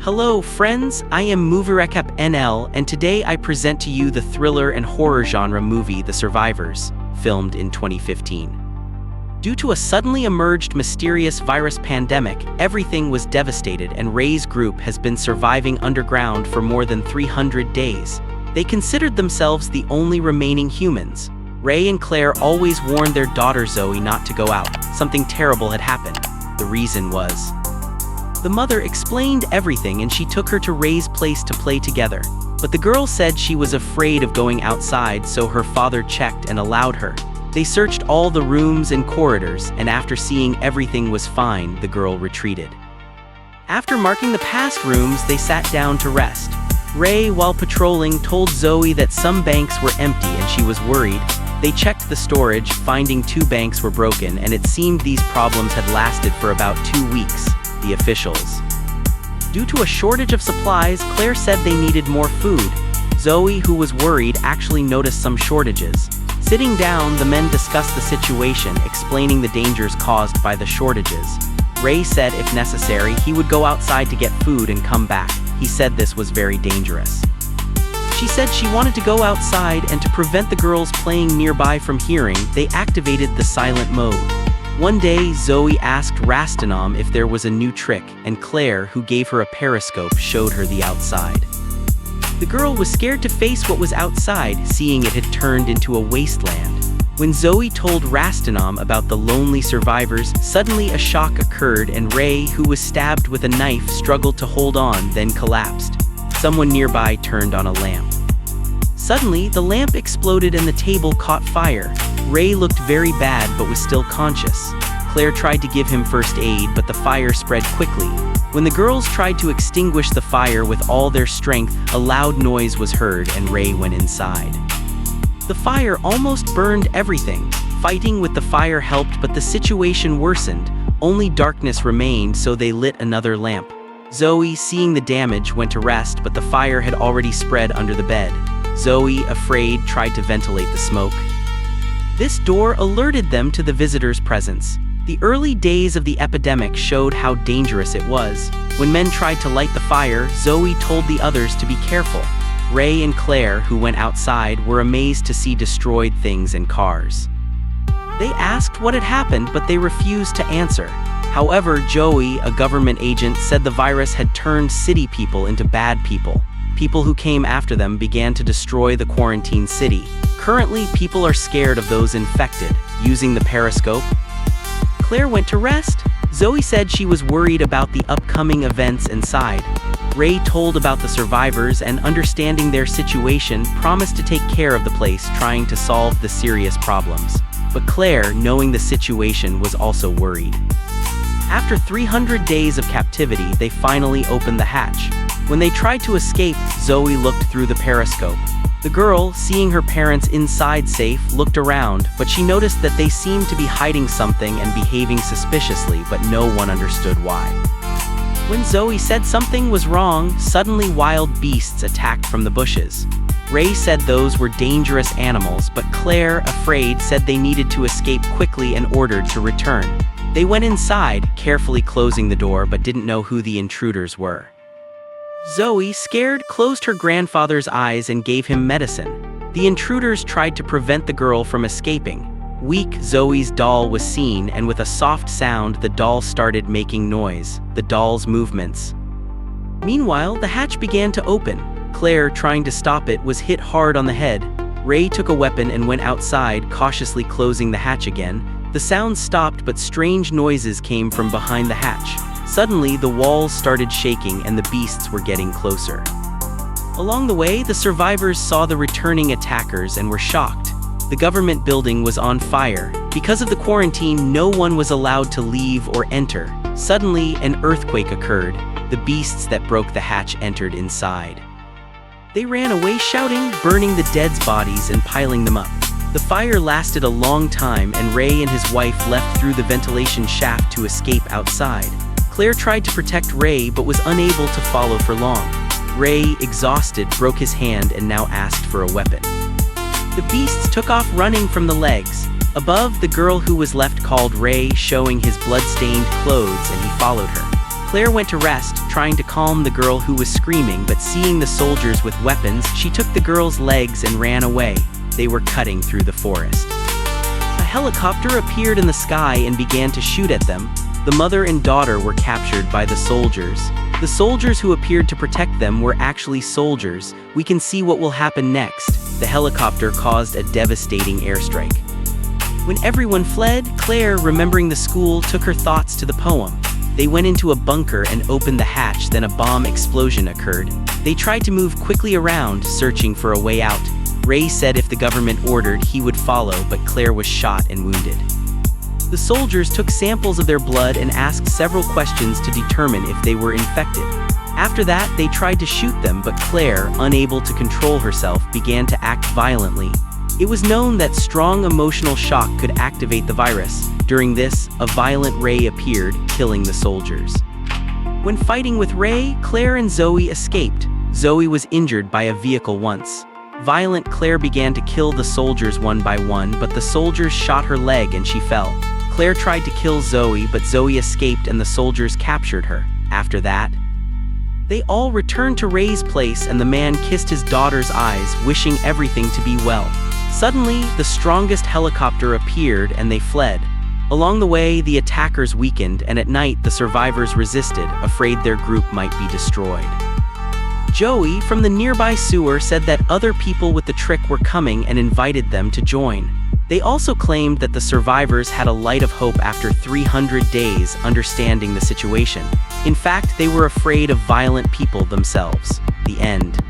Hello friends, I am MovieRecap NL and today I present to you the thriller and horror genre movie The Survivors, filmed in 2015. Due to a suddenly emerged mysterious virus pandemic, everything was devastated and Ray's group has been surviving underground for more than 300 days. They considered themselves the only remaining humans. Ray and Claire always warned their daughter Zoe not to go out. Something terrible had happened. The reason was... The mother explained everything and she took her to Ray's place to play together. But the girl said she was afraid of going outside, so her father checked and allowed her. They searched all the rooms and corridors, and after seeing everything was fine, the girl retreated. After marking the past rooms, they sat down to rest. Ray, while patrolling, told Zoe that some banks were empty and she was worried. They checked the storage, finding 2 banks were broken, and it seemed these problems had lasted for about 2 weeks. The officials. Due to a shortage of supplies, Claire said they needed more food. Zoe, who was worried, actually noticed some shortages. Sitting down, the men discussed the situation, explaining the dangers caused by the shortages. Ray said if necessary, he would go outside to get food and come back. He said this was very dangerous. She said she wanted to go outside, and to prevent the girls playing nearby from hearing, they activated the silent mode. One day, Zoe asked Rastinam if there was a new trick, and Claire, who gave her a periscope, showed her the outside. The girl was scared to face what was outside, seeing it had turned into a wasteland. When Zoe told Rastinam about the lonely survivors, suddenly a shock occurred and Ray, who was stabbed with a knife, struggled to hold on, then collapsed. Someone nearby turned on a lamp. Suddenly, the lamp exploded and the table caught fire. Ray looked very bad but was still conscious. Claire tried to give him first aid, but the fire spread quickly. When the girls tried to extinguish the fire with all their strength, a loud noise was heard and Ray went inside. The fire almost burned everything. Fighting with the fire helped, but the situation worsened. Only darkness remained, so they lit another lamp. Zoe, seeing the damage, went to rest, but the fire had already spread under the bed. Zoe, afraid, tried to ventilate the smoke. This door alerted them to the visitors' presence. The early days of the epidemic showed how dangerous it was. When men tried to light the fire, Zoe told the others to be careful. Ray and Claire, who went outside, were amazed to see destroyed things and cars. They asked what had happened, but they refused to answer. However, Joey, a government agent, said the virus had turned city people into bad people. People who came after them began to destroy the quarantine city. Currently, people are scared of those infected. Using the periscope, Claire went to rest. Zoe said she was worried about the upcoming events inside. Ray told about the survivors and, understanding their situation, promised to take care of the place, trying to solve the serious problems. But Claire, knowing the situation, was also worried. After 300 days of captivity, they finally opened the hatch. When they tried to escape, Zoe looked through the periscope. The girl, seeing her parents inside safe, looked around, but she noticed that they seemed to be hiding something and behaving suspiciously, but no one understood why. When Zoe said something was wrong, suddenly wild beasts attacked from the bushes. Ray said those were dangerous animals, but Claire, afraid, said they needed to escape quickly and ordered to return. They went inside, carefully closing the door, but didn't know who the intruders were. Zoe, scared, closed her grandfather's eyes and gave him medicine. The intruders tried to prevent the girl from escaping. Weak, Zoe's doll was seen, and with a soft sound, the doll started making noise, the doll's movements. Meanwhile, the hatch began to open. Claire, trying to stop it, was hit hard on the head. Ray took a weapon and went outside, cautiously closing the hatch again. The sound stopped, but strange noises came from behind the hatch. Suddenly, the walls started shaking and the beasts were getting closer. Along the way, the survivors saw the returning attackers and were shocked. The government building was on fire. Because of the quarantine, no one was allowed to leave or enter. Suddenly, an earthquake occurred. The beasts that broke the hatch entered inside. They ran away shouting, burning the dead's bodies and piling them up. The fire lasted a long time and Ray and his wife left through the ventilation shaft to escape outside. Claire tried to protect Ray but was unable to follow for long. Ray, exhausted, broke his hand and now asked for a weapon. The beasts took off running from the legs. Above, the girl who was left called Ray, showing his blood-stained clothes, and he followed her. Claire went to rest, trying to calm the girl who was screaming, but seeing the soldiers with weapons, she took the girl's legs and ran away. They were cutting through the forest. A helicopter appeared in the sky and began to shoot at them. The mother and daughter were captured by the soldiers. The soldiers who appeared to protect them were actually soldiers. We can see what will happen next. The helicopter caused a devastating airstrike. When everyone fled, Claire, remembering the school, took her thoughts to the poem. They went into a bunker and opened the hatch, then a bomb explosion occurred. They tried to move quickly around, searching for a way out. Ray said if the government ordered, he would follow, but Claire was shot and wounded. The soldiers took samples of their blood and asked several questions to determine if they were infected. After that, they tried to shoot them, but Claire, unable to control herself, began to act violently. It was known that strong emotional shock could activate the virus. During this, a violent ray appeared, killing the soldiers. When fighting with Ray, Claire and Zoe escaped. Zoe was injured by a vehicle once. Violent Claire began to kill the soldiers one by one, but the soldiers shot her leg and she fell. Claire tried to kill Zoe, but Zoe escaped and the soldiers captured her. After that, they all returned to Ray's place and the man kissed his daughter's eyes, wishing everything to be well. Suddenly, the strongest helicopter appeared and they fled. Along the way, the attackers weakened, and at night the survivors resisted, afraid their group might be destroyed. Joey, from the nearby sewer, said that other people with the trick were coming and invited them to join. They also claimed that the survivors had a light of hope after 300 days, understanding the situation. In fact, they were afraid of violent people themselves. The end.